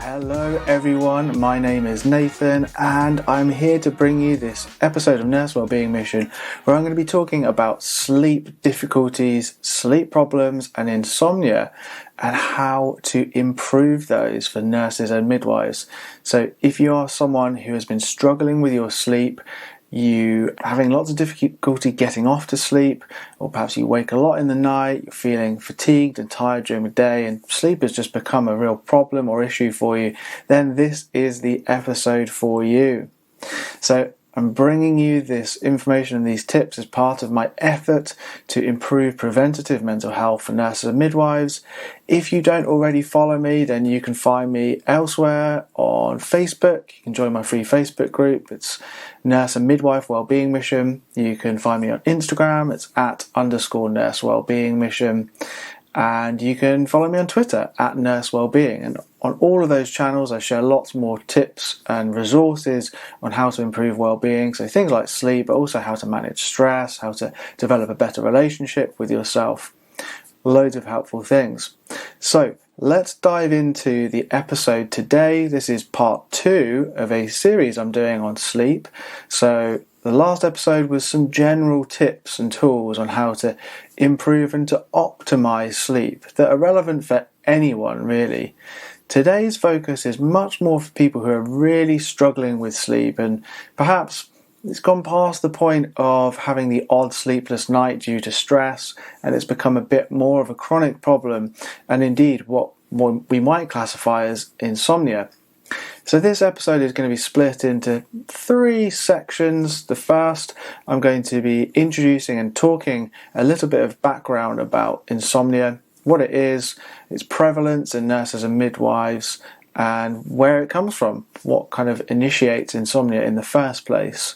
Hello everyone, my name is Nathan and I'm here to bring you this episode of Nurse Wellbeing Mission where I'm going to be talking about sleep difficulties, sleep problems and insomnia and how to improve those for nurses and midwives. So if you are someone who has been struggling with your sleep, you having lots of difficulty getting off to sleep, or perhaps you wake a lot in the night, you're feeling fatigued and tired during the day and sleep has just become a real problem or issue for you, then this is the episode for you. So I'm bringing you this information and these tips as part of my effort to improve preventative mental health for nurses and midwives. If you don't already follow me, then you can find me elsewhere on Facebook. You can join my free Facebook group. It's Nurse and Midwife Wellbeing Mission. You can find me on Instagram. It's @_Nurse Wellbeing Mission. And you can follow me on Twitter @Nurse Wellbeing. And on all of those channels, I share lots more tips and resources on how to improve well-being. So things like sleep, but also how to manage stress, how to develop a better relationship with yourself. Loads of helpful things. So let's dive into the episode today. This is part 2 of a series I'm doing on sleep. So the last episode was some general tips and tools on how to improve and to optimize sleep that are relevant for anyone really. Today's focus is much more for people who are really struggling with sleep and perhaps it's gone past the point of having the odd sleepless night due to stress and it's become a bit more of a chronic problem and indeed what we might classify as insomnia. So this episode is going to be split into 3 sections. The first, I'm going to be introducing and talking a little bit of background about insomnia, what it is, its prevalence in nurses and midwives, and where it comes from, what kind of initiates insomnia in the first place.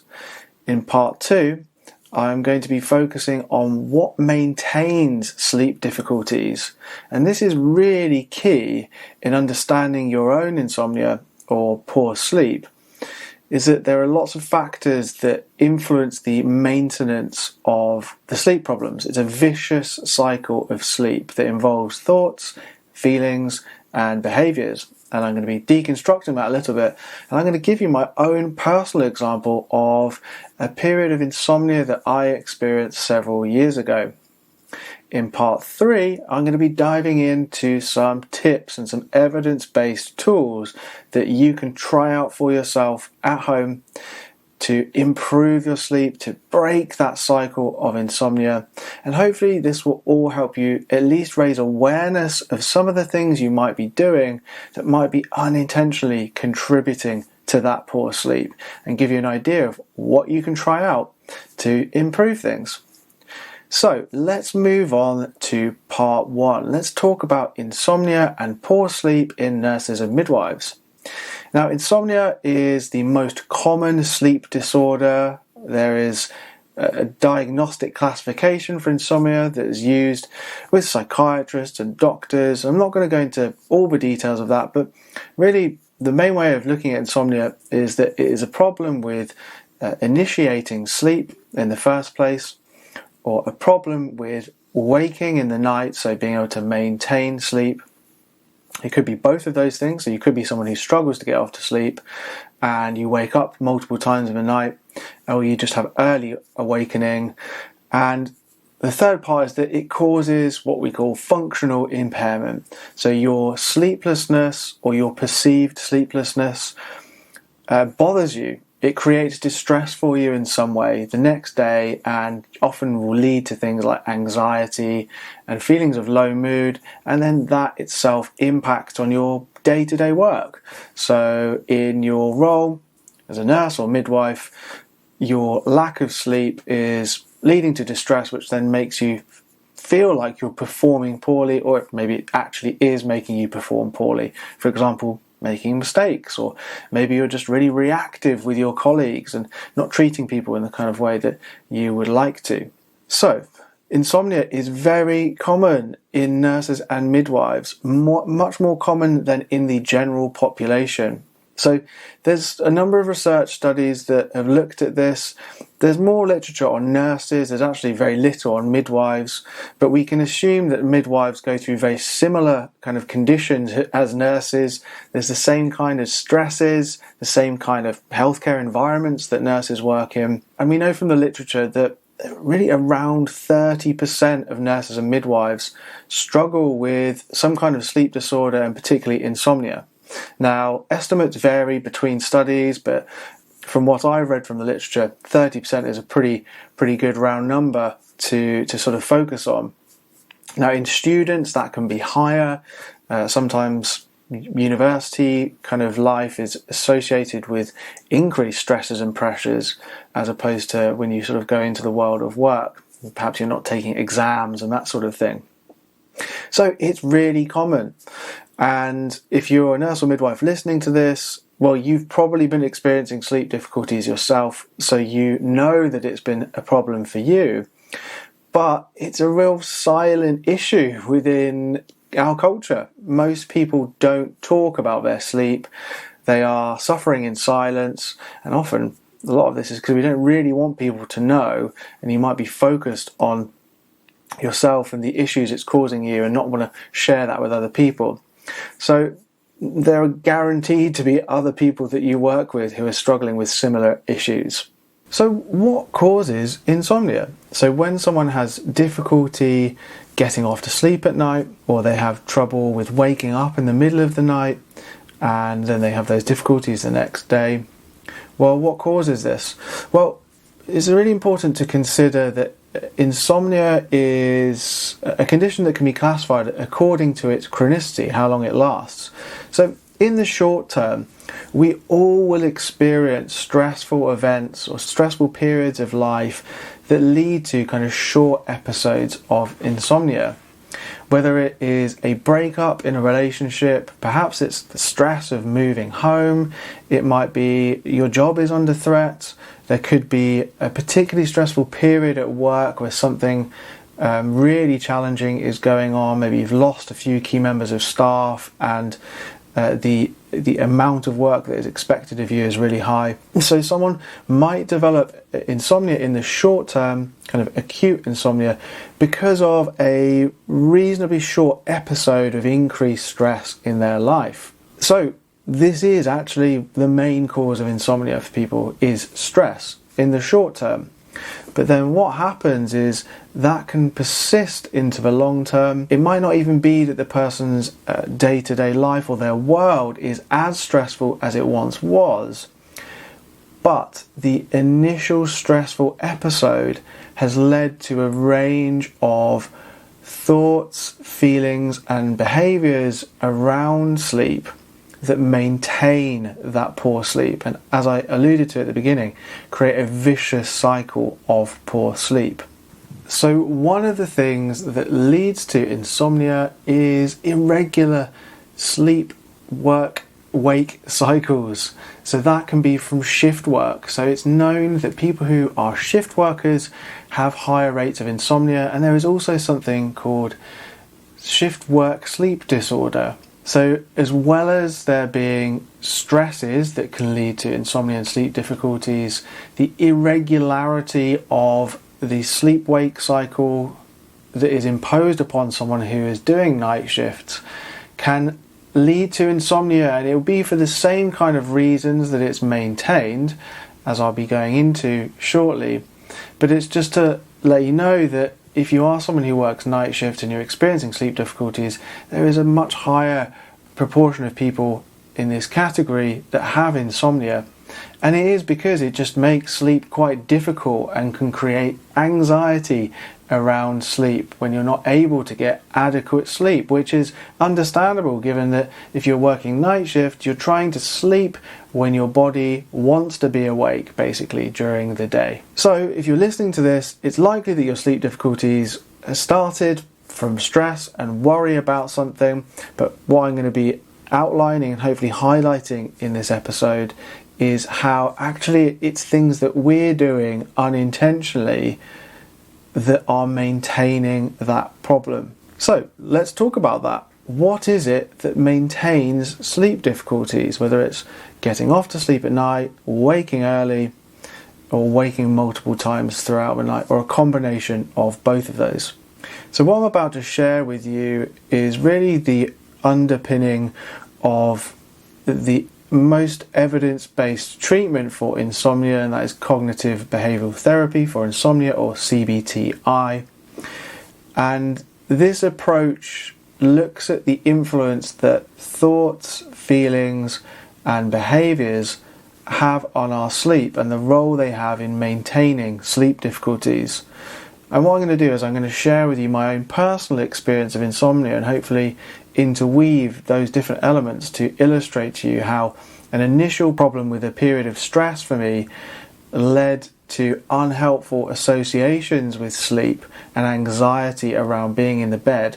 In part 2, I'm going to be focusing on what maintains sleep difficulties. And this is really key in understanding your own insomnia or poor sleep, is that there are lots of factors that influence the maintenance of the sleep problems. It's a vicious cycle of sleep that involves thoughts, feelings, and behaviours. And I'm going to be deconstructing that a little bit. And I'm going to give you my own personal example of a period of insomnia that I experienced several years ago. In part 3, I'm going to be diving into some tips and some evidence-based tools that you can try out for yourself at home to improve your sleep, to break that cycle of insomnia. And hopefully this will all help you at least raise awareness of some of the things you might be doing that might be unintentionally contributing to that poor sleep and give you an idea of what you can try out to improve things. So let's move on to part 1. Let's talk about insomnia and poor sleep in nurses and midwives. Now, insomnia is the most common sleep disorder. There is a diagnostic classification for insomnia that is used with psychiatrists and doctors. I'm not going to go into all the details of that, but really the main way of looking at insomnia is that it is a problem with initiating sleep in the first place, or a problem with waking in the night, so being able to maintain sleep. It could be both of those things. So you could be someone who struggles to get off to sleep and you wake up multiple times in the night, or you just have early awakening. And the third part is that it causes what we call functional impairment. So your sleeplessness or your perceived sleeplessness bothers you. It creates distress for you in some way the next day and often will lead to things like anxiety and feelings of low mood, and then that itself impacts on your day-to-day work. So in your role as a nurse or midwife, your lack of sleep is leading to distress, which then makes you feel like you're performing poorly, or maybe it actually is making you perform poorly. For example, making mistakes, or maybe you're just really reactive with your colleagues and not treating people in the kind of way that you would like to. So, insomnia is very common in nurses and midwives, much more common than in the general population. So there's a number of research studies that have looked at this. There's more literature on nurses, there's actually very little on midwives, but we can assume that midwives go through very similar kind of conditions as nurses. There's the same kind of stresses, the same kind of healthcare environments that nurses work in. And we know from the literature that really around 30% of nurses and midwives struggle with some kind of sleep disorder, and particularly insomnia. Now, estimates vary between studies, but from what I've read from the literature, 30% is a pretty good round number to sort of focus on. Now, in students, that can be higher. Sometimes university kind of life is associated with increased stresses and pressures, as opposed to when you sort of go into the world of work. Perhaps you're not taking exams and that sort of thing. So it's really common. And if you're a nurse or midwife listening to this, well, you've probably been experiencing sleep difficulties yourself, so you know that it's been a problem for you. But it's a real silent issue within our culture. Most people don't talk about their sleep. They are suffering in silence, and often a lot of this is because we don't really want people to know, and you might be focused on yourself and the issues it's causing you and not want to share that with other people. So there are guaranteed to be other people that you work with who are struggling with similar issues. So what causes insomnia? So when someone has difficulty getting off to sleep at night, or they have trouble with waking up in the middle of the night, and then they have those difficulties the next day, well, what causes this? Well, it's really important to consider that insomnia is a condition that can be classified according to its chronicity, how long it lasts. So in the short term, we all will experience stressful events or stressful periods of life that lead to kind of short episodes of insomnia. Whether it is a breakup in a relationship, perhaps it's the stress of moving home, it might be your job is under threat, there could be a particularly stressful period at work where something really challenging is going on. Maybe you've lost a few key members of staff, and the amount of work that is expected of you is really high. So someone might develop insomnia in the short term, kind of acute insomnia, because of a reasonably short episode of increased stress in their life. So this is actually the main cause of insomnia for people, is stress in the short term. But then what happens is that can persist into the long term. It might not even be that the person's day-to-day life or their world is as stressful as it once was, but the initial stressful episode has led to a range of thoughts, feelings, and behaviours around sleep that maintain that poor sleep, and as I alluded to at the beginning, create a vicious cycle of poor sleep. So one of the things that leads to insomnia is irregular sleep, work, wake cycles. So that can be from shift work. So it's known that people who are shift workers have higher rates of insomnia, and there is also something called shift work sleep disorder. So as well as there being stresses that can lead to insomnia and sleep difficulties, the irregularity of the sleep-wake cycle that is imposed upon someone who is doing night shifts can lead to insomnia, and it will be for the same kind of reasons that it's maintained, as I'll be going into shortly. But it's just to let you know that if you are someone who works night shift and you're experiencing sleep difficulties, there is a much higher proportion of people in this category that have insomnia. And it is because it just makes sleep quite difficult and can create anxiety around sleep when you're not able to get adequate sleep, which is understandable given that if you're working night shift, you're trying to sleep when your body wants to be awake, basically, during the day. So if you're listening to this, it's likely that your sleep difficulties have started from stress and worry about something, but what I'm going to be outlining and hopefully highlighting in this episode is how actually it's things that we're doing unintentionally that are maintaining that problem. So let's talk about that. what is it that maintains sleep difficulties, whether it's getting off to sleep at night, waking early, or waking multiple times throughout the night, or a combination of both of those. So what I'm about to share with you is really the underpinning of the most evidence-based treatment for insomnia, and that is cognitive behavioral therapy for insomnia, or CBTI. And this approach looks at the influence that thoughts, feelings, and behaviors have on our sleep and the role they have in maintaining sleep difficulties. And what I'm going to do is I'm going to share with you my own personal experience of insomnia and hopefully interweave those different elements to illustrate to you how an initial problem with a period of stress for me led to unhelpful associations with sleep and anxiety around being in the bed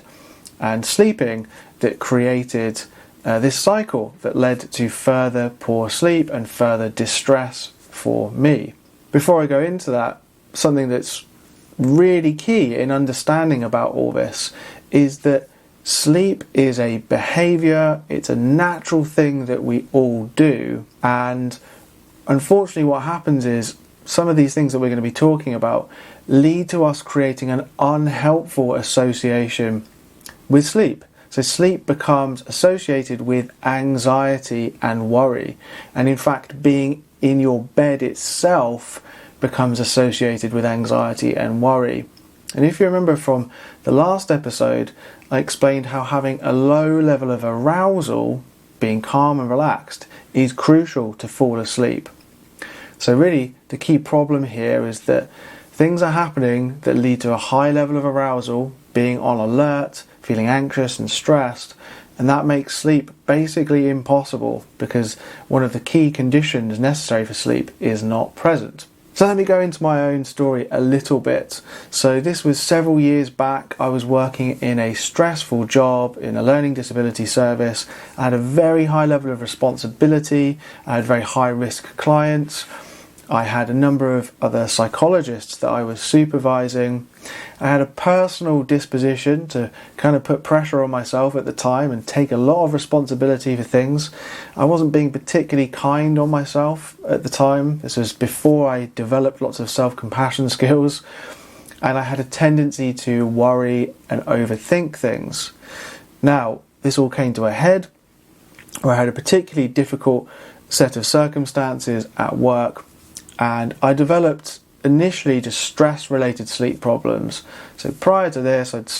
and sleeping that created this cycle that led to further poor sleep and further distress for me. Before I go into that, something that's really key in understanding about all this is that sleep is a behavior, it's a natural thing that we all do, and unfortunately what happens is some of these things that we're going to be talking about lead to us creating an unhelpful association with sleep. So sleep becomes associated with anxiety and worry, and in fact being in your bed itself becomes associated with anxiety and worry. And if you remember from the last episode, I explained how having a low level of arousal, being calm and relaxed, is crucial to fall asleep. So really the key problem here is that things are happening that lead to a high level of arousal, being on alert, feeling anxious and stressed, and that makes sleep basically impossible because one of the key conditions necessary for sleep is not present. So let me go into my own story a little bit. So this was several years back. I was working in a stressful job in a learning disability service. I had a very high level of responsibility. I had very high risk clients. I had a number of other psychologists that I was supervising. I had a personal disposition to kind of put pressure on myself at the time and take a lot of responsibility for things. I wasn't being particularly kind on myself at the time. This was before I developed lots of self-compassion skills. And I had a tendency to worry and overthink things. Now, this all came to a head where I had a particularly difficult set of circumstances at work, and I developed initially just stress-related sleep problems. So prior to this, I'd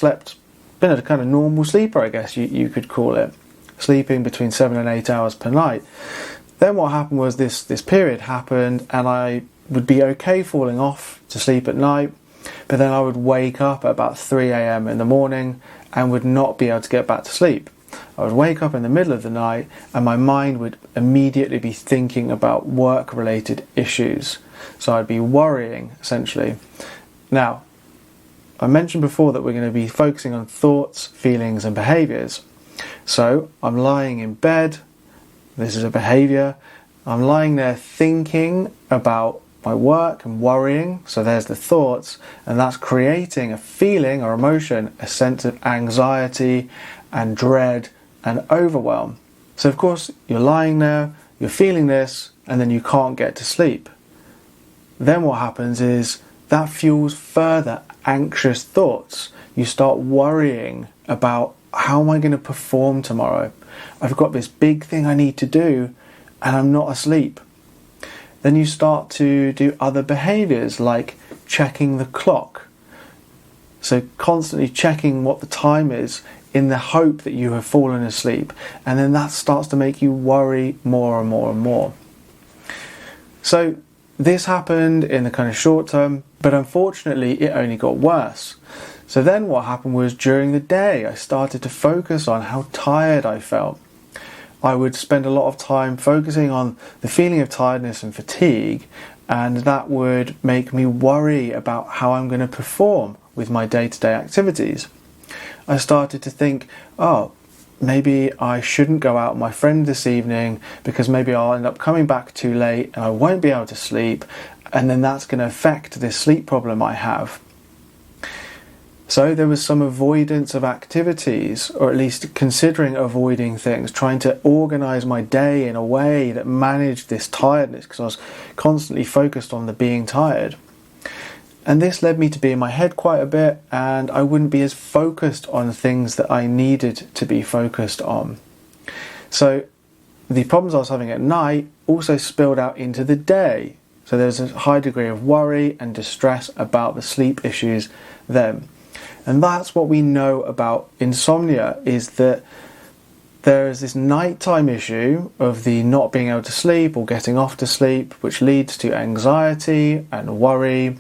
been a kind of normal sleeper, I guess you could call it, sleeping between 7 and 8 hours per night. Then what happened was this period happened, and I would be okay falling off to sleep at night, but then I would wake up at about 3 a.m. in the morning and would not be able to get back to sleep. I would wake up in the middle of the night and my mind would immediately be thinking about work-related issues. So I'd be worrying, essentially. Now, I mentioned before that we're going to be focusing on thoughts, feelings and behaviours. So I'm lying in bed. This is a behaviour. I'm lying there thinking about my work and worrying. So there's the thoughts, and that's creating a feeling or emotion, a sense of anxiety and dread and overwhelm. So of course you're lying there, you're feeling this, and then you can't get to sleep. Then what happens is that fuels further anxious thoughts. You start worrying about, how am I going to perform tomorrow? I've got this big thing I need to do and I'm not asleep. Then you start to do other behaviours like checking the clock. So constantly checking what the time is in the hope that you have fallen asleep, and then that starts to make you worry more and more and more. So this happened in the kind of short term, but unfortunately it only got worse. So then what happened was, during the day I started to focus on how tired I felt. I would spend a lot of time focusing on the feeling of tiredness and fatigue, and that would make me worry about how I'm going to perform with my day-to-day activities. I started to think, maybe I shouldn't go out with my friend this evening because maybe I'll end up coming back too late and I won't be able to sleep, and then that's going to affect this sleep problem I have. So there was some avoidance of activities, or at least considering avoiding things, trying to organise my day in a way that managed this tiredness, because I was constantly focused on the being tired. And this led me to be in my head quite a bit, and I wouldn't be as focused on things that I needed to be focused on. So the problems I was having at night also spilled out into the day. So there's a high degree of worry and distress about the sleep issues then. And that's what we know about insomnia, is that there is this nighttime issue of the not being able to sleep or getting off to sleep, which leads to anxiety and worry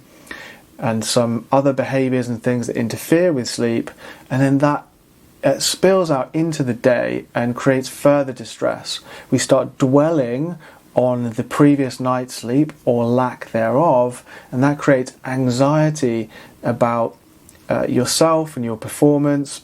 and some other behaviours and things that interfere with sleep. And then that spills out into the day and creates further distress. We start dwelling on the previous night's sleep or lack thereof, and that creates anxiety about yourself and your performance,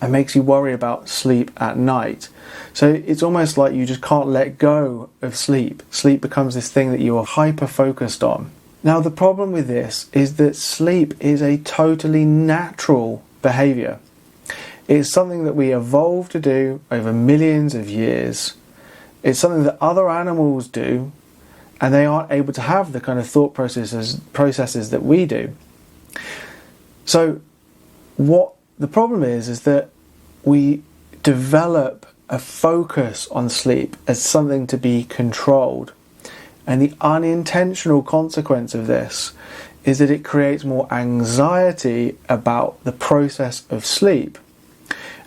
and makes you worry about sleep at night. So it's almost like you just can't let go of sleep. Sleep becomes this thing that you are hyper focused on. Now the problem with this is that sleep is a totally natural behaviour. It's something that we evolved to do over millions of years. It's something that other animals do, and they aren't able to have the kind of thought processes that we do. So what the problem is that we develop a focus on sleep as something to be controlled. And the unintentional consequence of this is that it creates more anxiety about the process of sleep.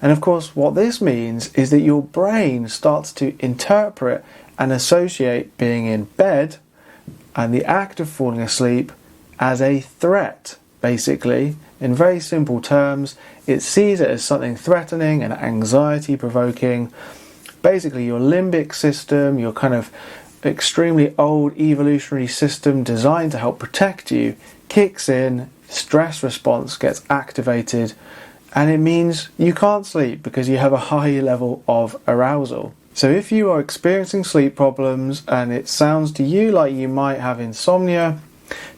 And of course, what this means is that your brain starts to interpret and associate being in bed and the act of falling asleep as a threat, basically. In very simple terms, it sees it as something threatening and anxiety provoking. Basically, your limbic system, your kind of extremely old evolutionary system designed to help protect you, kicks in, stress response gets activated, and it means you can't sleep because you have a high level of arousal. So if you are experiencing sleep problems and it sounds to you like you might have insomnia,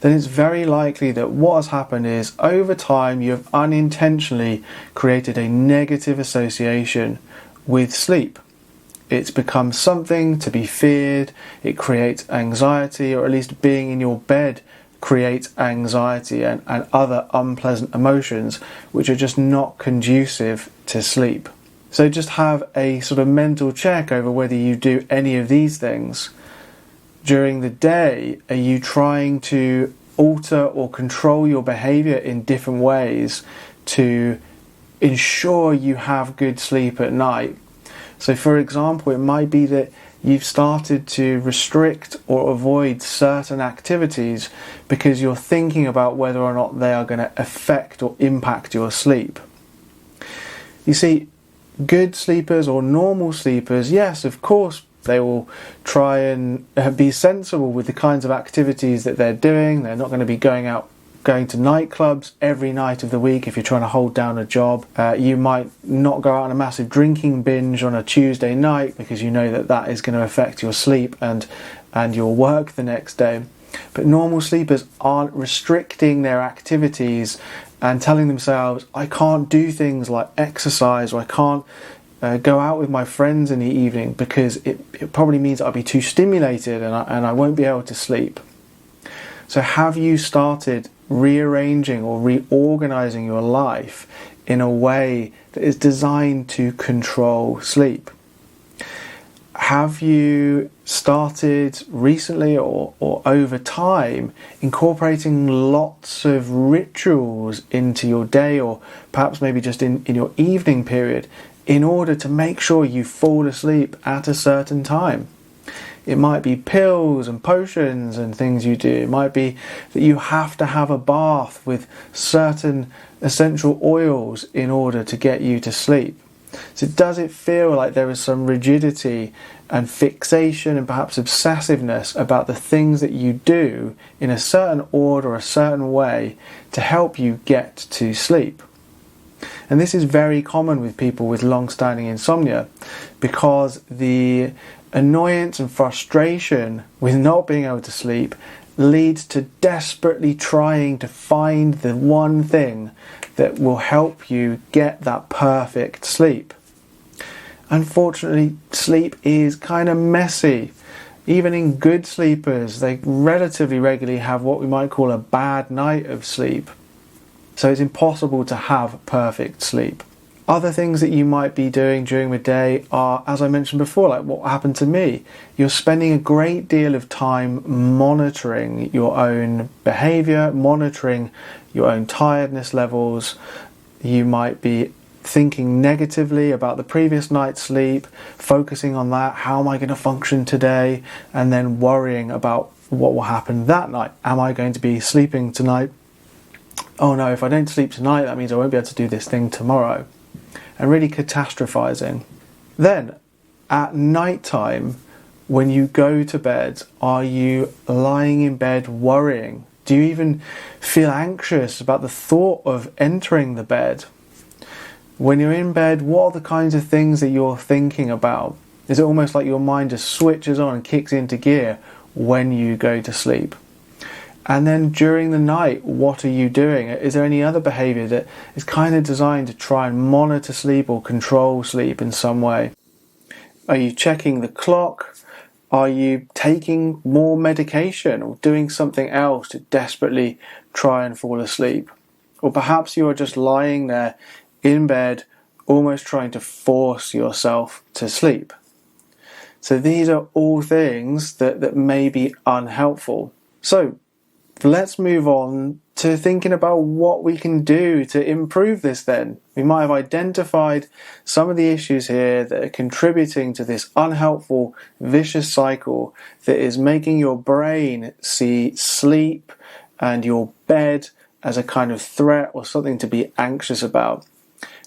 then it's very likely that what has happened is over time you have unintentionally created a negative association with sleep. It's become something to be feared, it creates anxiety, or at least being in your bed creates anxiety and other unpleasant emotions which are just not conducive to sleep. So just have a sort of mental check over whether you do any of these things. During the day, are you trying to alter or control your behaviour in different ways to ensure you have good sleep at night? So for example, it might be that you've started to restrict or avoid certain activities because you're thinking about whether or not they are going to affect or impact your sleep. You see, good sleepers or normal sleepers, yes, of course, they will try and be sensible with the kinds of activities that they're doing. They're not going to be going to nightclubs every night of the week if you're trying to hold down a job. You might not go out on a massive drinking binge on a Tuesday night because you know that that is going to affect your sleep and your work the next day. But normal sleepers aren't restricting their activities and telling themselves, I can't do things like exercise, or I can't go out with my friends in the evening because it probably means I'll be too stimulated and I won't be able to sleep. So have you started rearranging or reorganizing your life in a way that is designed to control sleep? Have you started recently or over time incorporating lots of rituals into your day, or perhaps maybe just in your evening period, in order to make sure you fall asleep at a certain time? It might be pills and potions and things you do. It might be that you have to have a bath with certain essential oils in order to get you to sleep. So does it feel like there is some rigidity and fixation and perhaps obsessiveness about the things that you do in a certain order, a certain way, to help you get to sleep? And this is very common with people with long-standing insomnia, because the annoyance and frustration with not being able to sleep leads to desperately trying to find the one thing that will help you get that perfect sleep. Unfortunately, sleep is kind of messy. Even in good sleepers, they relatively regularly have what we might call a bad night of sleep. So it's impossible to have perfect sleep. Other things that you might be doing during the day are, as I mentioned before, like what happened to me. You're spending a great deal of time monitoring your own behavior, monitoring your own tiredness levels. You might be thinking negatively about the previous night's sleep, focusing on that, how am I going to function today, and then worrying about what will happen that night. Am I going to be sleeping tonight? Oh no, if I don't sleep tonight, that means I won't be able to do this thing tomorrow. And really catastrophizing. Then, at night time, when you go to bed, are you lying in bed worrying? Do you even feel anxious about the thought of entering the bed? When you're in bed, what are the kinds of things that you're thinking about? Is it almost like your mind just switches on and kicks into gear when you go to sleep? And then during the night, what are you doing? Is there any other behavior that is kind of designed to try and monitor sleep or control sleep in some way? Are you checking the clock? Are you taking more medication or doing something else to desperately try and fall asleep? Or perhaps you are just lying there in bed, almost trying to force yourself to sleep. So these are all things that may be unhelpful. So let's move on to thinking about what we can do to improve this then. We might have identified some of the issues here that are contributing to this unhelpful, vicious cycle that is making your brain see sleep and your bed as a kind of threat or something to be anxious about.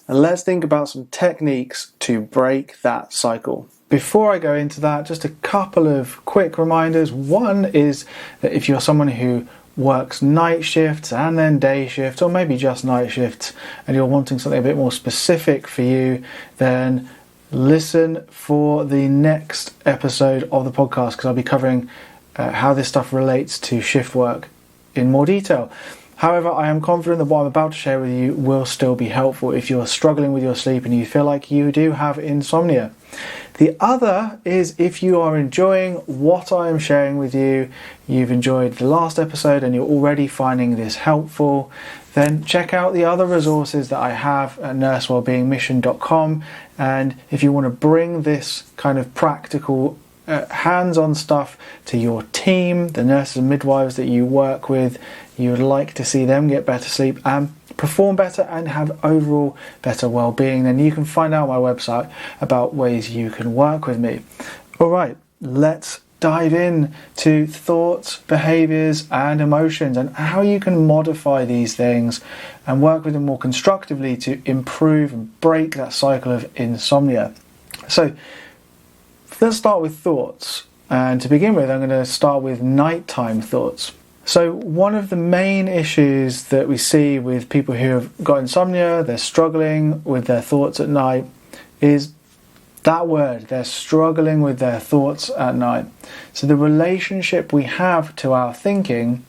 And let's think about some techniques to break that cycle. Before I go into that, just a couple of quick reminders. One is that if you're someone who works night shifts and then day shifts, or maybe just night shifts, and you're wanting something a bit more specific for you, then listen for the next episode of the podcast, because I'll be covering how this stuff relates to shift work in more detail. However, I am confident that what I'm about to share with you will still be helpful if you're struggling with your sleep and you feel like you do have insomnia. The other is if you are enjoying what I am sharing with you, you've enjoyed the last episode and you're already finding this helpful, then check out the other resources that I have at nursewellbeingmission.com. And if you want to bring this kind of practical hands-on stuff to your team, the nurses and midwives that you work with, you would like to see them get better sleep and perform better and have overall better well-being, then you can find out on my website about ways you can work with me. Alright, let's dive in to thoughts, behaviours and emotions and how you can modify these things and work with them more constructively to improve and break that cycle of insomnia. So let's start with thoughts, and to begin with I'm going to start with nighttime thoughts. So one of the main issues that we see with people who have got insomnia, they're struggling with their thoughts at night, is that word, they're struggling with their thoughts at night. So the relationship we have to our thinking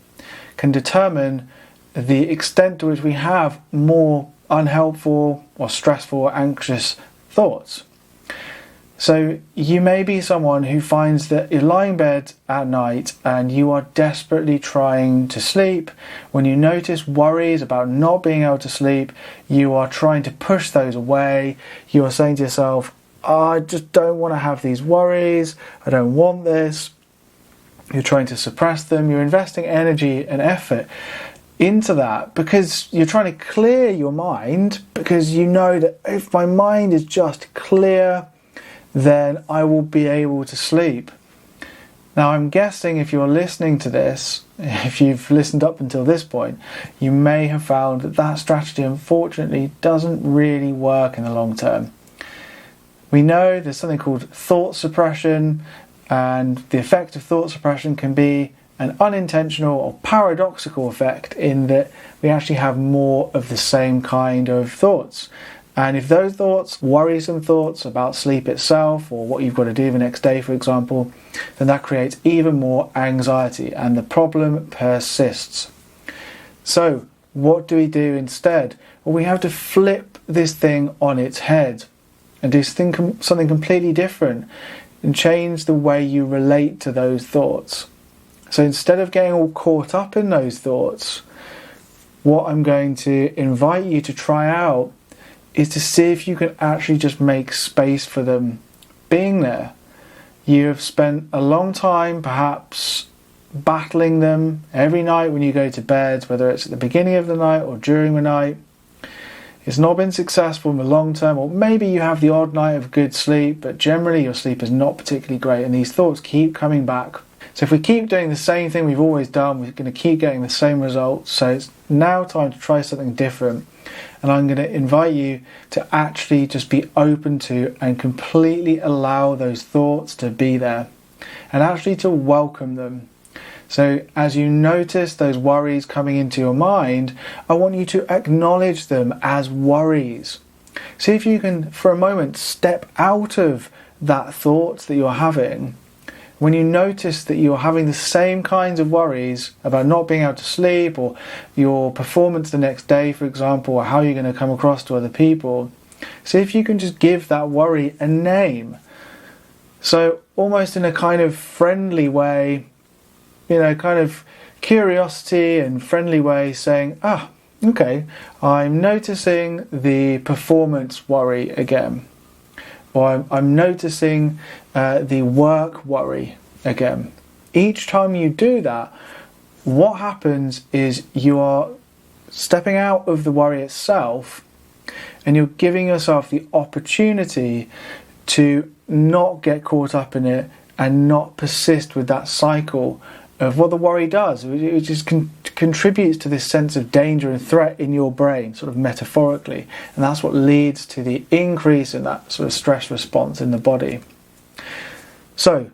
can determine the extent to which we have more unhelpful or stressful or anxious thoughts. So you may be someone who finds that you're lying in bed at night and you are desperately trying to sleep. When you notice worries about not being able to sleep, you are trying to push those away. You are saying to yourself, I just don't want to have these worries. I don't want this. You're trying to suppress them. You're investing energy and effort into that because you're trying to clear your mind, because you know that if my mind is just clear, then I will be able to sleep. Now I'm guessing if you're listening to this, if you've listened up until this point, you may have found that that strategy unfortunately doesn't really work in the long term. We know there's something called thought suppression, and the effect of thought suppression can be an unintentional or paradoxical effect in that we actually have more of the same kind of thoughts. And if those thoughts, worrisome thoughts about sleep itself or what you've got to do the next day, for example, then that creates even more anxiety and the problem persists. So what do we do instead? Well, we have to flip this thing on its head and do something completely different and change the way you relate to those thoughts. So instead of getting all caught up in those thoughts, what I'm going to invite you to try out is to see if you can actually just make space for them being there. You have spent a long time perhaps battling them every night when you go to bed, whether it's at the beginning of the night or during the night. It's not been successful in the long term, or maybe you have the odd night of good sleep, but generally your sleep is not particularly great and these thoughts keep coming back. So if we keep doing the same thing we've always done, we're going to keep getting the same results. So it's now time to try something different. And I'm going to invite you to actually just be open to and completely allow those thoughts to be there and actually to welcome them. So as you notice those worries coming into your mind, I want you to acknowledge them as worries. See if you can, for a moment, step out of that thought that you're having. When you notice that you're having the same kinds of worries about not being able to sleep, or your performance the next day, for example, or how you're going to come across to other people, see if you can just give that worry a name. So almost in a kind of friendly way, kind of curiosity and friendly way, saying, okay, I'm noticing the performance worry again. Or I'm noticing the work worry again. Each time you do that, what happens is you are stepping out of the worry itself and you're giving yourself the opportunity to not get caught up in it and not persist with that cycle of what the worry does. It just contributes to this sense of danger and threat in your brain, sort of metaphorically, and that's what leads to the increase in that sort of stress response in the body. So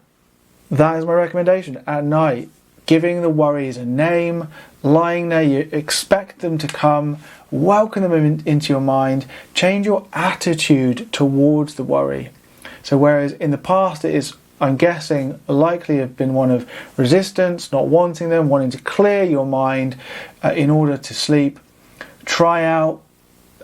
that is my recommendation. At night, giving the worries a name, lying there, you expect them to come, welcome them into your mind, change your attitude towards the worry. So whereas in the past it is, I'm guessing, likely have been one of resistance, not wanting them, wanting to clear your mind in order to sleep, try out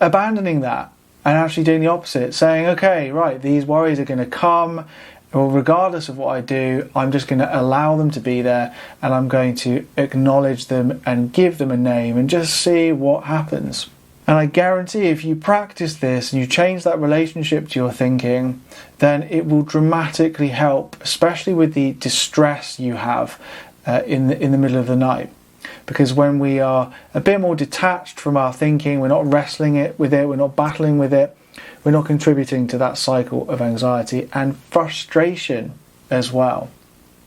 abandoning that and actually doing the opposite, saying, okay, right, these worries are going to come, well, regardless of what I do, I'm just going to allow them to be there and I'm going to acknowledge them and give them a name and just see what happens. And I guarantee if you practice this and you change that relationship to your thinking, then it will dramatically help, especially with the distress you have in the middle of the night. Because when we are a bit more detached from our thinking, we're not wrestling with it, we're not battling with it, we're not contributing to that cycle of anxiety and frustration as well.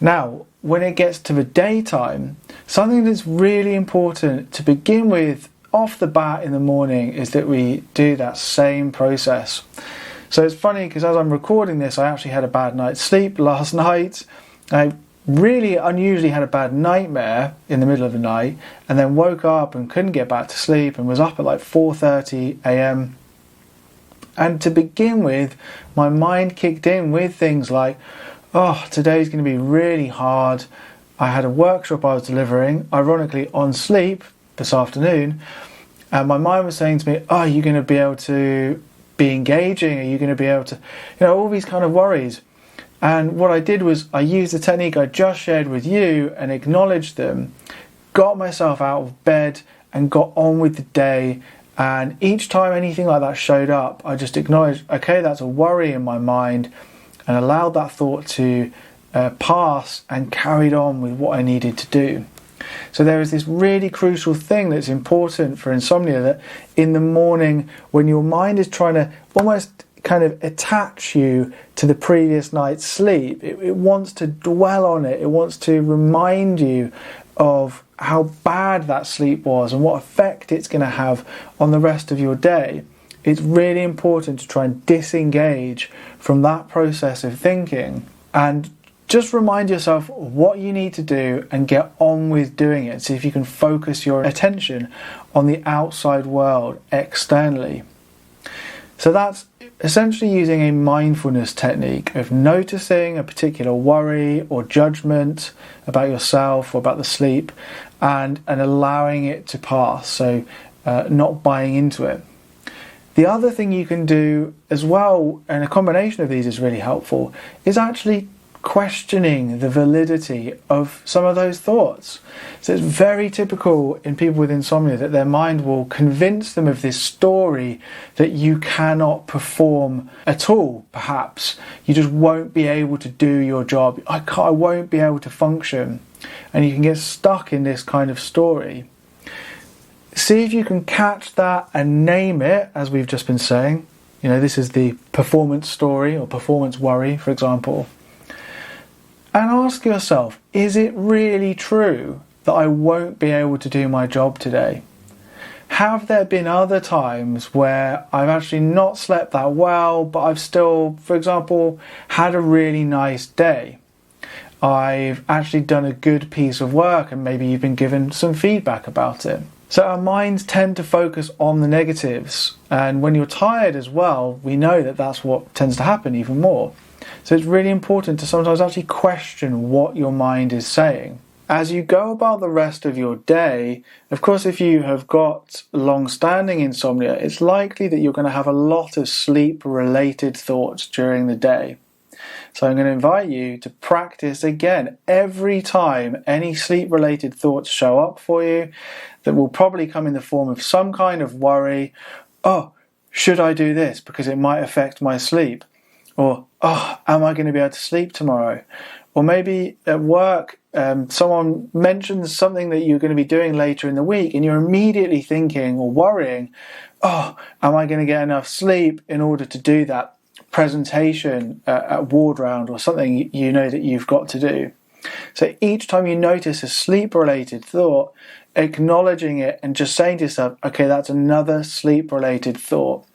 Now, when it gets to the daytime, something that's really important to begin with off the bat in the morning is that we do that same process. So it's funny because as I'm recording this, I actually had a bad night's sleep last night. I really unusually had a bad nightmare in the middle of the night and then woke up and couldn't get back to sleep and was up at like 4:30 a.m. And to begin with, my mind kicked in with things like, today's going to be really hard. I had a workshop I was delivering, ironically on sleep, this afternoon, and my mind was saying to me, are you going to be able to be engaging? Are you going to be able to, all these kind of worries. And what I did was I used the technique I just shared with you and acknowledged them, got myself out of bed and got on with the day. And each time anything like that showed up, I just acknowledged, okay, that's a worry in my mind, and allowed that thought to pass and carried on with what I needed to do. So there is this really crucial thing that's important for insomnia, that in the morning when your mind is trying to almost kind of attach you to the previous night's sleep, it wants to dwell on it, it wants to remind you of how bad that sleep was and what effect it's going to have on the rest of your day. It's really important to try and disengage from that process of thinking and just remind yourself what you need to do and get on with doing it. See if you can focus your attention on the outside world externally. So that's essentially using a mindfulness technique of noticing a particular worry or judgment about yourself or about the sleep and allowing it to pass. So not buying into it. The other thing you can do as well, and a combination of these is really helpful, is actually questioning the validity of some of those thoughts. So it's very typical in people with insomnia that their mind will convince them of this story that you cannot perform at all, perhaps. You just won't be able to do your job. I won't be able to function. And you can get stuck in this kind of story. See if you can catch that and name it, as we've just been saying. This is the performance story or performance worry, for example. And ask yourself, is it really true that I won't be able to do my job today? Have there been other times where I've actually not slept that well, but I've still, for example, had a really nice day? I've actually done a good piece of work and maybe you've been given some feedback about it. So our minds tend to focus on the negatives, and when you're tired as well, we know that that's what tends to happen even more. So it's really important to sometimes actually question what your mind is saying. As you go about the rest of your day, of course, if you have got long-standing insomnia, it's likely that you're going to have a lot of sleep-related thoughts during the day. So I'm going to invite you to practice again every time any sleep-related thoughts show up for you, that will probably come in the form of some kind of worry. Oh, should I do this because it might affect my sleep? Or, oh, am I going to be able to sleep tomorrow? Or maybe at work, someone mentions something that you're going to be doing later in the week and you're immediately thinking or worrying, oh, am I going to get enough sleep in order to do that presentation at ward round or something you know that you've got to do? So each time you notice a sleep-related thought, acknowledging it and just saying to yourself, okay, that's another sleep-related thought.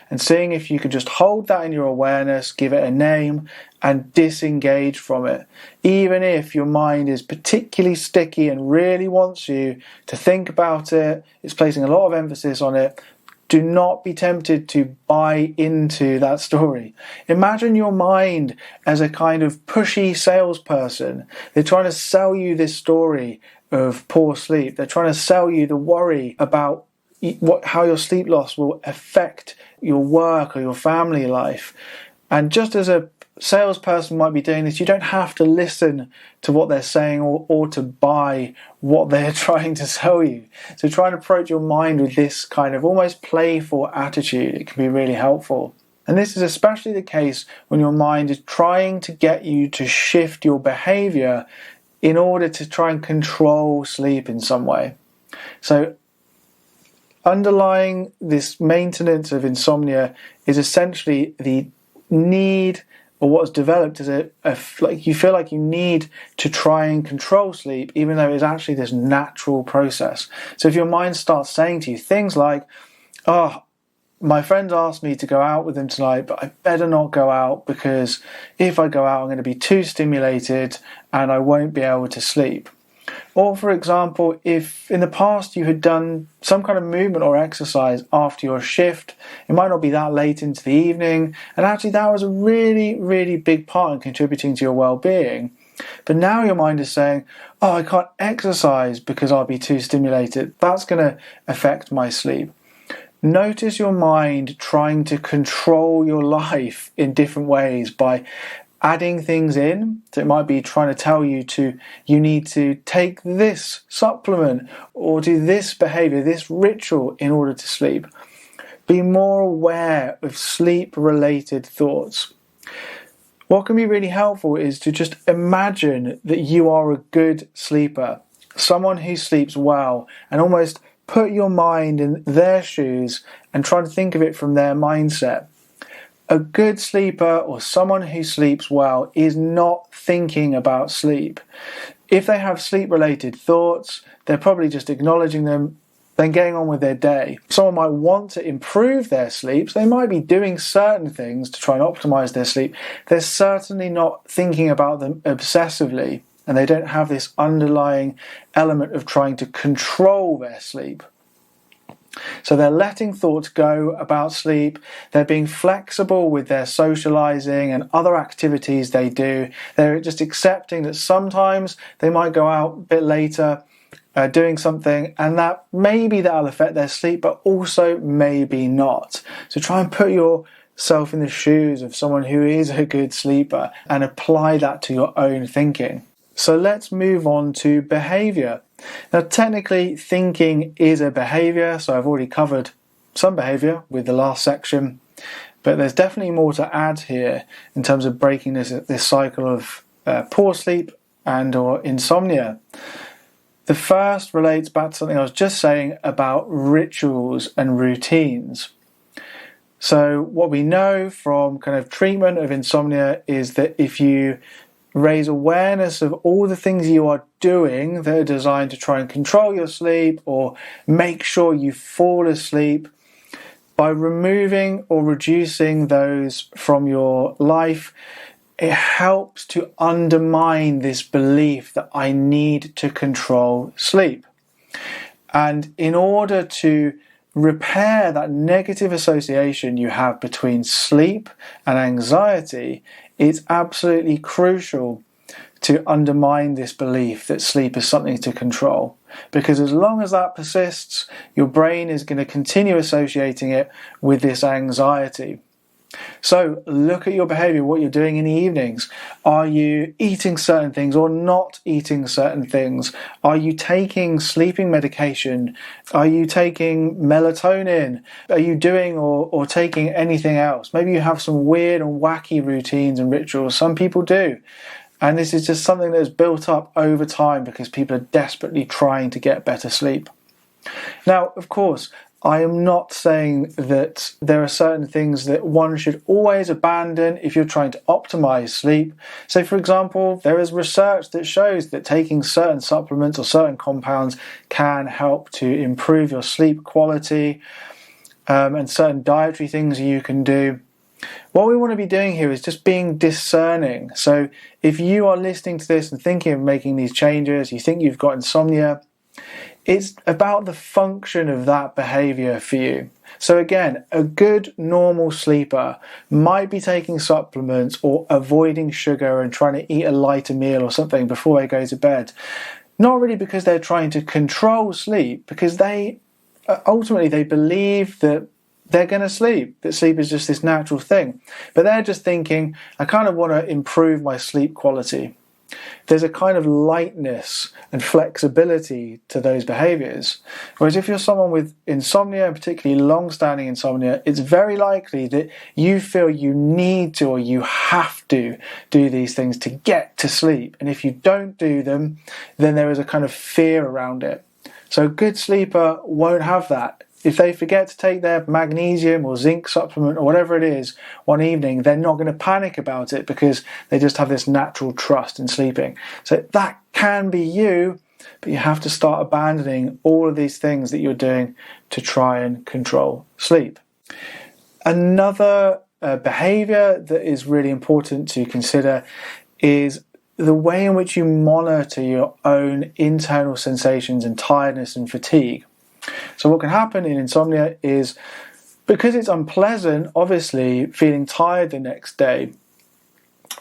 And seeing if you can just hold that in your awareness, give it a name, and disengage from it. Even if your mind is particularly sticky and really wants you to think about it, it's placing a lot of emphasis on it, do not be tempted to buy into that story. Imagine your mind as a kind of pushy salesperson. They're trying to sell you this story of poor sleep. They're trying to sell you the worry about how your sleep loss will affect your work or your family life. And just as a salesperson might be doing this, you don't have to listen to what they're saying or to buy what they're trying to sell you. So try and approach your mind with this kind of almost playful attitude. It can be really helpful. And this is especially the case when your mind is trying to get you to shift your behavior in order to try and control sleep in some way. So underlying this maintenance of insomnia is essentially the need, or what's developed is like you feel like you need to try and control sleep, even though it's actually this natural process. So if your mind starts saying to you things like, oh, my friend asked me to go out with him tonight, but I better not go out because if I go out, I'm going to be too stimulated and I won't be able to sleep. Or, for example, if in the past you had done some kind of movement or exercise after your shift, it might not be that late into the evening, and actually that was a really, really big part in contributing to your well-being. But now your mind is saying, oh, I can't exercise because I'll be too stimulated. That's going to affect my sleep. Notice your mind trying to control your life in different ways by adding things in. So it might be trying to tell you you need to take this supplement or do this behavior, this ritual in order to sleep. Be more aware of sleep-related thoughts. What can be really helpful is to just imagine that you are a good sleeper, someone who sleeps well, and almost put your mind in their shoes and try to think of it from their mindset. A good sleeper or someone who sleeps well is not thinking about sleep. If they have sleep-related thoughts, they're probably just acknowledging them, then getting on with their day. Someone might want to improve their sleep, so they might be doing certain things to try and optimize their sleep. They're certainly not thinking about them obsessively, and they don't have this underlying element of trying to control their sleep. So they're letting thoughts go about sleep, they're being flexible with their socializing and other activities they do, they're just accepting that sometimes they might go out a bit later doing something, and that maybe that'll affect their sleep, but also maybe not. So try and put yourself in the shoes of someone who is a good sleeper and apply that to your own thinking. So let's move on to behavior. Now, technically, thinking is a behavior, so I've already covered some behavior with the last section, but there's definitely more to add here in terms of breaking this cycle of poor sleep and or insomnia. The first relates back to something I was just saying about rituals and routines. So what we know from kind of treatment of insomnia is that if you raise awareness of all the things you are doing that are designed to try and control your sleep or make sure you fall asleep, by removing or reducing those from your life, it helps to undermine this belief that I need to control sleep. And in order to repair that negative association you have between sleep and anxiety, it's absolutely crucial to undermine this belief that sleep is something to control. Because as long as that persists, your brain is going to continue associating it with this anxiety. So look at your behavior, what you're doing in the evenings. Are you eating certain things or not eating certain things? Are you taking sleeping medication? Are you taking melatonin? Are you doing or taking anything else? Maybe you have some weird and wacky routines and rituals. Some people do. And this is just something that has built up over time because people are desperately trying to get better sleep. Now, of course, I am not saying that there are certain things that one should always abandon if you're trying to optimize sleep. So, for example, there is research that shows that taking certain supplements or certain compounds can help to improve your sleep quality, and certain dietary things you can do. What we want to be doing here is just being discerning. So if you are listening to this and thinking of making these changes, you think you've got insomnia, it's about the function of that behavior for you. So again, a good normal sleeper might be taking supplements or avoiding sugar and trying to eat a lighter meal or something before they go to bed. Not really because they're trying to control sleep, because they ultimately they believe that they're going to sleep, that sleep is just this natural thing. But they're just thinking, I kind of want to improve my sleep quality. There's a kind of lightness and flexibility to those behaviors. Whereas if you're someone with insomnia, and particularly long-standing insomnia, it's very likely that you feel you need to or you have to do these things to get to sleep. And if you don't do them, then there is a kind of fear around it. So a good sleeper won't have that. If they forget to take their magnesium or zinc supplement or whatever it is one evening, they're not going to panic about it because they just have this natural trust in sleeping. So that can be you, but you have to start abandoning all of these things that you're doing to try and control sleep. Another behavior that is really important to consider is the way in which you monitor your own internal sensations and tiredness and fatigue. So what can happen in insomnia is, because it's unpleasant, obviously, feeling tired the next day,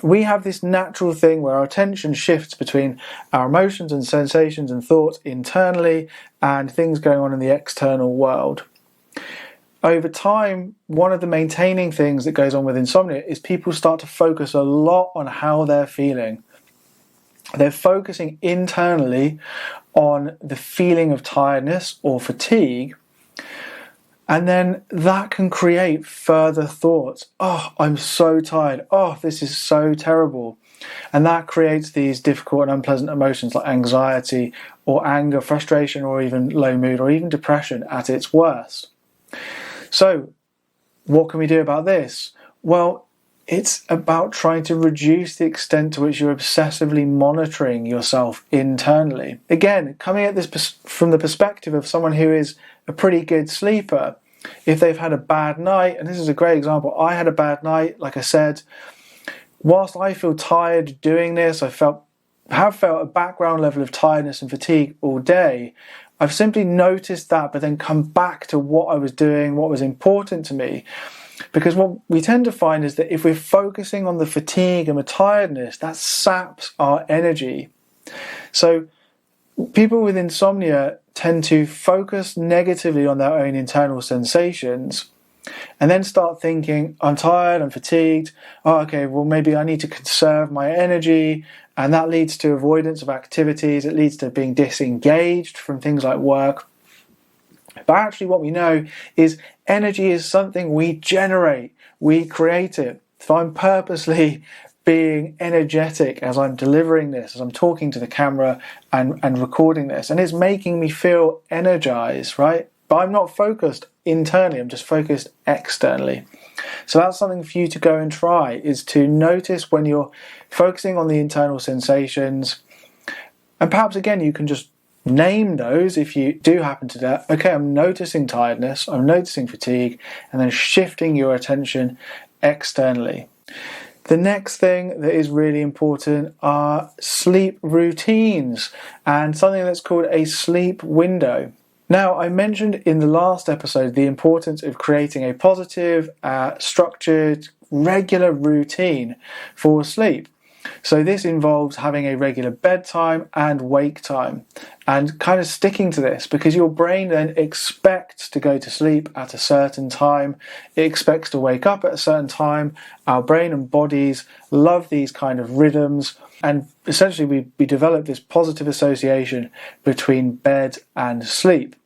we have this natural thing where our attention shifts between our emotions and sensations and thoughts internally and things going on in the external world. Over time, one of the maintaining things that goes on with insomnia is people start to focus a lot on how they're feeling. They're focusing internally on the feeling of tiredness or fatigue, and then that can create further thoughts. Oh, I'm so tired. Oh, this is so terrible. And that creates these difficult and unpleasant emotions like anxiety or anger, frustration, or even low mood, or even depression at its worst. So, what can we do about this? Well, it's about trying to reduce the extent to which you're obsessively monitoring yourself internally. Again, coming at this from the perspective of someone who is a pretty good sleeper, if they've had a bad night, and this is a great example, I had a bad night, like I said, whilst I feel tired doing this, I have felt a background level of tiredness and fatigue all day. I've simply noticed that, but then come back to what I was doing, what was important to me. Because what we tend to find is that if we're focusing on the fatigue and the tiredness, that saps our energy. So People with insomnia tend to focus negatively on their own internal sensations and then start thinking, I'm tired, I'm fatigued, oh, okay, well, maybe I need to conserve my energy, and that leads to avoidance of activities, it leads to being disengaged from things like work. But actually what we know is energy is something we generate, we create it. If I'm purposely being energetic as I'm delivering this, as I'm talking to the camera and recording this, and it's making me feel energized, right? But I'm not focused internally, I'm just focused externally. So that's something for you to go and try, is to notice when you're focusing on the internal sensations. And perhaps again, you can just name those if you do happen to that. Okay, I'm noticing tiredness, I'm noticing fatigue, and then shifting your attention externally. The next thing that is really important are sleep routines and something that's called a sleep window. Now, I mentioned in the last episode the importance of creating a positive, structured, regular routine for sleep. So this involves having a regular bedtime and wake time and kind of sticking to this, because your brain then expects to go to sleep at a certain time. It expects to wake up at a certain time. Our brain and bodies love these kind of rhythms, and essentially we develop this positive association between bed and sleep.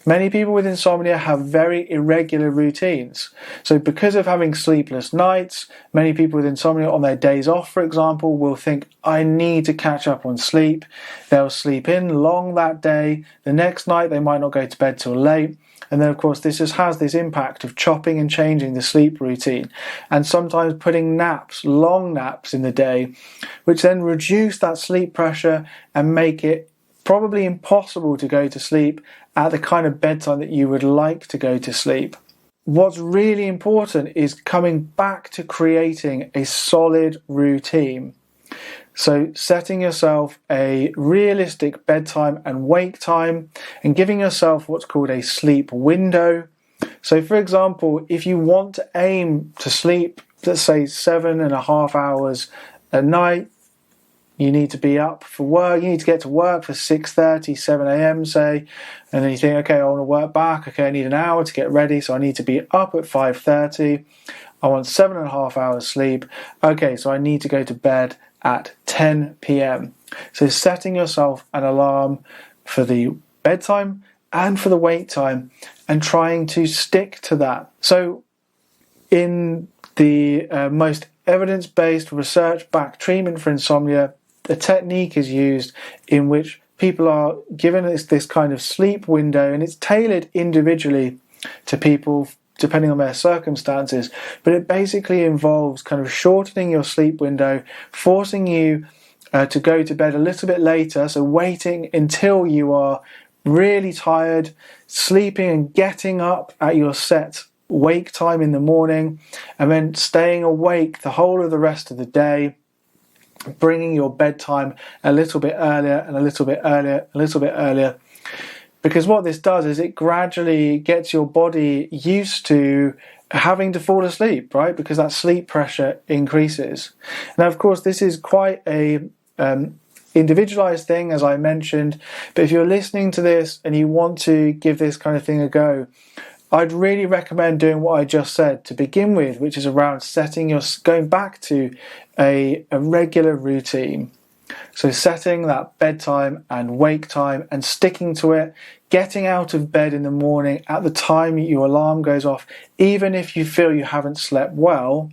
Many people with insomnia have very irregular routines. So because of having sleepless nights, many people with insomnia on their days off, for example, will think, I need to catch up on sleep. They'll sleep in long that day. The next night they might not go to bed till late. And then, of course, this just has this impact of chopping and changing the sleep routine, and sometimes putting naps, long naps in the day, which then reduce that sleep pressure and make it probably impossible to go to sleep at the kind of bedtime that you would like to go to sleep. What's really important is coming back to creating a solid routine. So setting yourself a realistic bedtime and wake time, and giving yourself what's called a sleep window. So for example, if you want to aim to sleep, let's say 7.5 hours a night, you need to be up for work, you need to get to work for 6:30, 7 a.m. say, and then you think, okay, I want to work back, okay, I need an hour to get ready, so I need to be up at 5:30, I want 7.5 hours sleep, okay, so I need to go to bed at 10 p.m. So setting yourself an alarm for the bedtime and for the wake time, and trying to stick to that. So in the most evidence-based, research-backed treatment for insomnia, the technique is used in which people are given this kind of sleep window, and it's tailored individually to people depending on their circumstances, but it basically involves kind of shortening your sleep window, forcing you to go to bed a little bit later, so waiting until you are really tired, sleeping and getting up at your set wake time in the morning, and then staying awake the whole of the rest of the day, bringing your bedtime a little bit earlier and a little bit earlier, a little bit earlier. Because what this does is it gradually gets your body used to having to fall asleep, right? Because that sleep pressure increases. Now, of course, this is quite a individualized thing, as I mentioned, but if you're listening to this and you want to give this kind of thing a go, I'd really recommend doing what I just said to begin with, which is around going back to a regular routine. So setting that bedtime and wake time and sticking to it, getting out of bed in the morning at the time your alarm goes off, even if you feel you haven't slept well,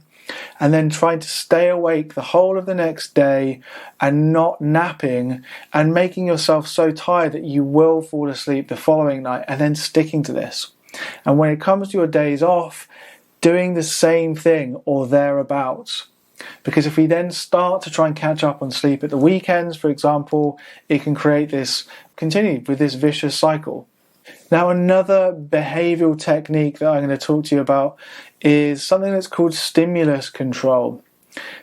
and then trying to stay awake the whole of the next day and not napping and making yourself so tired that you will fall asleep the following night, and then sticking to this. And when it comes to your days off, doing the same thing or thereabouts. Because if we then start to try and catch up on sleep at the weekends, for example, it can continue with this vicious cycle. Now, another behavioral technique that I'm going to talk to you about is something that's called stimulus control.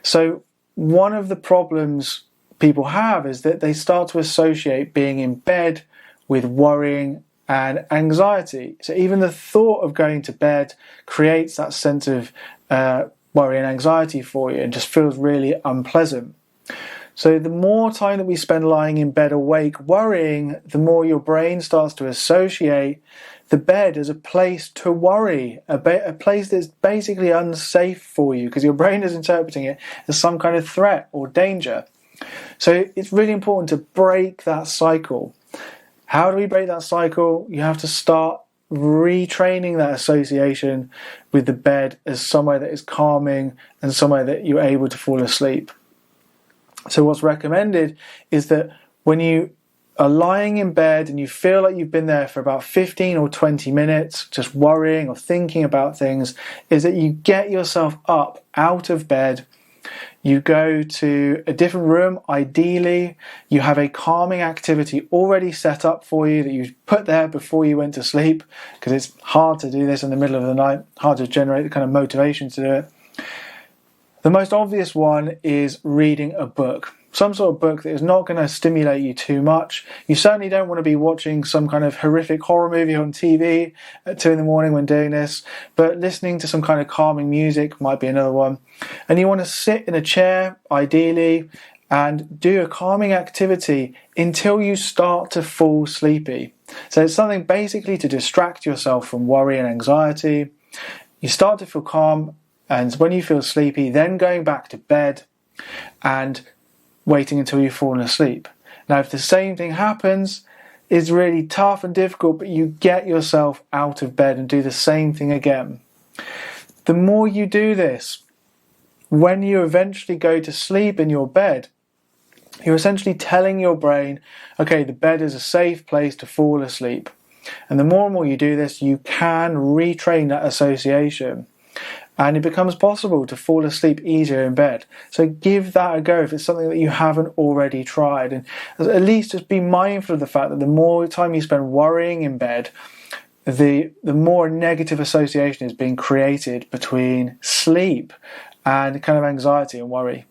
So one of the problems people have is that they start to associate being in bed with worrying and anxiety. So even the thought of going to bed creates that sense of worry and anxiety for you, and just feels really unpleasant. So the more time that we spend lying in bed awake worrying, the more your brain starts to associate the bed as a place to worry, a place that's basically unsafe for you because your brain is interpreting it as some kind of threat or danger. So it's really important to break that cycle. How do we break that cycle? You have to start retraining that association with the bed as somewhere that is calming and somewhere that you're able to fall asleep. So what's recommended is that when you are lying in bed and you feel like you've been there for about 15 or 20 minutes just worrying or thinking about things, is that you get yourself up out of bed. You go to a different room, ideally. You have a calming activity already set up for you that you put there before you went to sleep, because it's hard to do this in the middle of the night, hard to generate the kind of motivation to do it. The most obvious one is reading a book. Some sort of book that is not going to stimulate you too much. You certainly don't want to be watching some kind of horrific horror movie on TV at 2 a.m. when doing this, but listening to some kind of calming music might be another one. And you want to sit in a chair, ideally, and do a calming activity until you start to fall sleepy. So it's something basically to distract yourself from worry and anxiety. You start to feel calm, and when you feel sleepy, then going back to bed and waiting until you've fallen asleep. Now, if the same thing happens, it's really tough and difficult, but you get yourself out of bed and do the same thing again. The more you do this, when you eventually go to sleep in your bed, you're essentially telling your brain, okay, the bed is a safe place to fall asleep. And the more you do this, you can retrain that association. And it becomes possible to fall asleep easier in bed. So give that a go if it's something that you haven't already tried. And at least just be mindful of the fact that the more time you spend worrying in bed, the more negative association is being created between sleep and kind of anxiety and worry.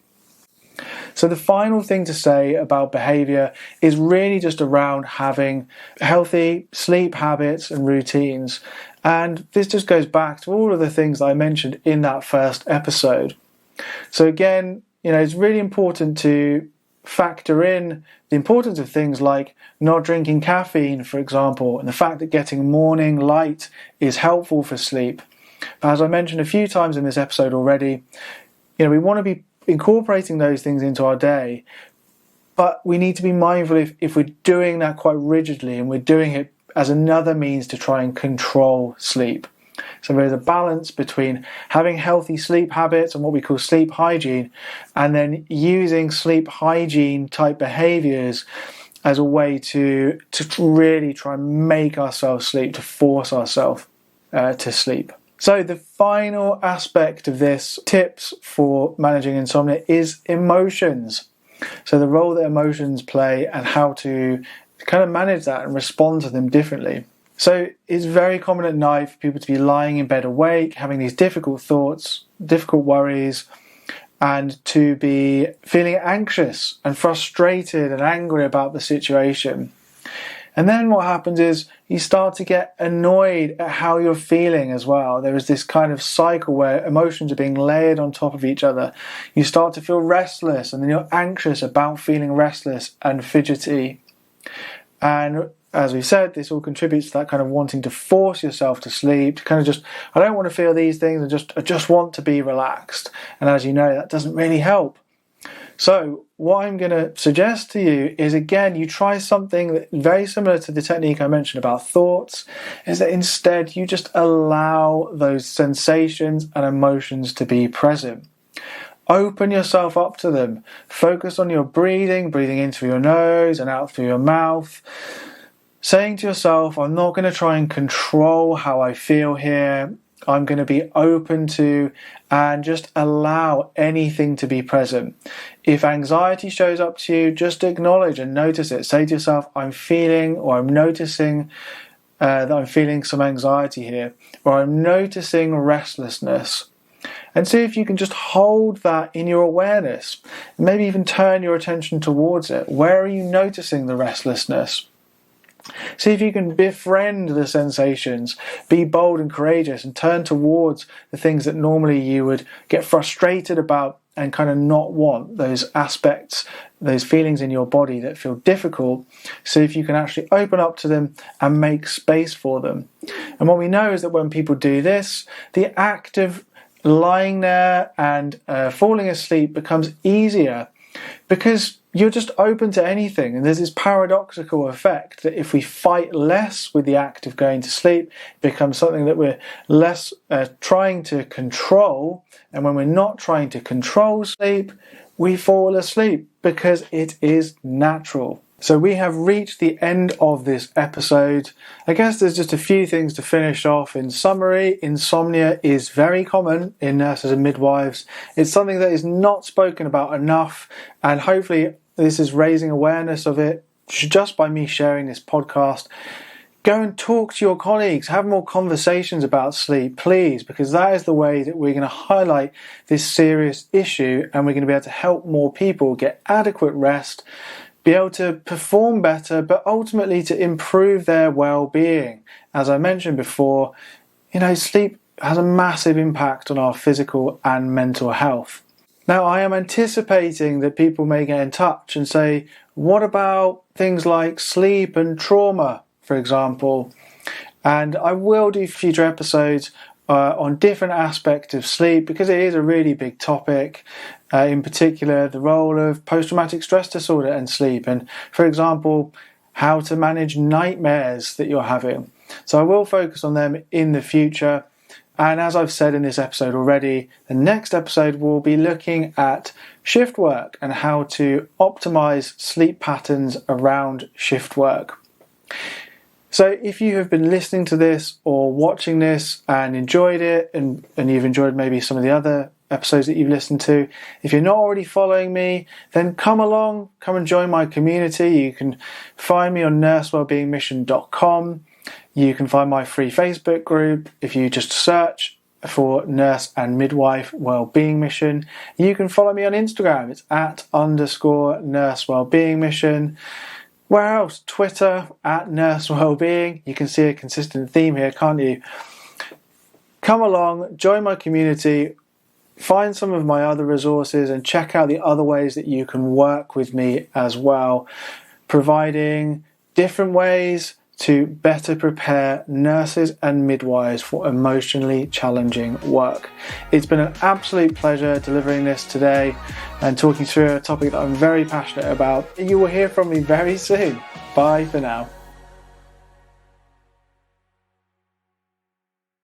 So the final thing to say about behaviour is really just around having healthy sleep habits and routines. And this just goes back to all of the things that I mentioned in that first episode. So again, it's really important to factor in the importance of things like not drinking caffeine, for example, and the fact that getting morning light is helpful for sleep. As I mentioned a few times in this episode already, we want to be incorporating those things into our day, but we need to be mindful if we're doing that quite rigidly and we're doing it as another means to try and control sleep. So there's a balance between having healthy sleep habits and what we call sleep hygiene, and then using sleep hygiene type behaviours as a way to really try and make ourselves sleep, to force ourselves to sleep. So the final aspect of this tips for managing insomnia is emotions. So the role that emotions play and how to kind of manage that and respond to them differently. So it's very common at night for people to be lying in bed awake, having these difficult thoughts, difficult worries, and to be feeling anxious and frustrated and angry about the situation. And then what happens is you start to get annoyed at how you're feeling as well. There is this kind of cycle where emotions are being layered on top of each other. You start to feel restless, and then you're anxious about feeling restless and fidgety. And as we said, this all contributes to that kind of wanting to force yourself to sleep, to kind of just, I don't want to feel these things, I just want to be relaxed. And as you know, that doesn't really help. So what I'm going to suggest to you is, again, you try something very similar to the technique I mentioned about thoughts, is that instead you just allow those sensations and emotions to be present. Open yourself up to them. Focus on your breathing in through your nose and out through your mouth. Saying to yourself, I'm not going to try and control how I feel here. I'm going to be open to and just allow anything to be present. If anxiety shows up to you, just acknowledge and notice it. Say to yourself, I'm feeling, or I'm noticing that I'm feeling some anxiety here, or I'm noticing restlessness. And see if you can just hold that in your awareness. Maybe even turn your attention towards it. Where are you noticing the restlessness? See if you can befriend the sensations, be bold and courageous, and turn towards the things that normally you would get frustrated about and kind of not want those aspects, those feelings in your body that feel difficult, so if you can actually open up to them and make space for them. And what we know is that when people do this, the act of lying there and falling asleep becomes easier, because you're just open to anything. And there's this paradoxical effect that if we fight less with the act of going to sleep, it becomes something that we're less trying to control. And when we're not trying to control sleep, we fall asleep because it is natural. So we have reached the end of this episode. I guess there's just a few things to finish off. In summary, insomnia is very common in nurses and midwives. It's something that is not spoken about enough, and hopefully this is raising awareness of it just by me sharing this podcast. Go and talk to your colleagues, have more conversations about sleep, please, because that is the way that we're going to highlight this serious issue, and we're going to be able to help more people get adequate rest, be able to perform better, but ultimately to improve their well-being. As I mentioned before, sleep has a massive impact on our physical and mental health. Now, I am anticipating that people may get in touch and say, what about things like sleep and trauma, for example? And I will do future episodes on different aspects of sleep, because it is a really big topic, in particular the role of post-traumatic stress disorder and sleep, and for example how to manage nightmares that you're having. So I will focus on them in the future, and as I've said in this episode already, the next episode will be looking at shift work and how to optimize sleep patterns around shift work. So if you have been listening to this or watching this and enjoyed it, and you've enjoyed maybe some of the other episodes that you've listened to, if you're not already following me, then come and join my community. You can find me on nursewellbeingmission.com. You can find my free Facebook group if you just search for Nurse and Midwife Wellbeing Mission. You can follow me on Instagram. It's @_Nurse Wellbeing Mission. Where else? Twitter, @NurseWellbeing. You can see a consistent theme here, can't you? Come along, join my community, find some of my other resources, and check out the other ways that you can work with me as well, providing different ways to better prepare nurses and midwives for emotionally challenging work. It's been an absolute pleasure delivering this today and talking through a topic that I'm very passionate about. You will hear from me very soon. Bye for now.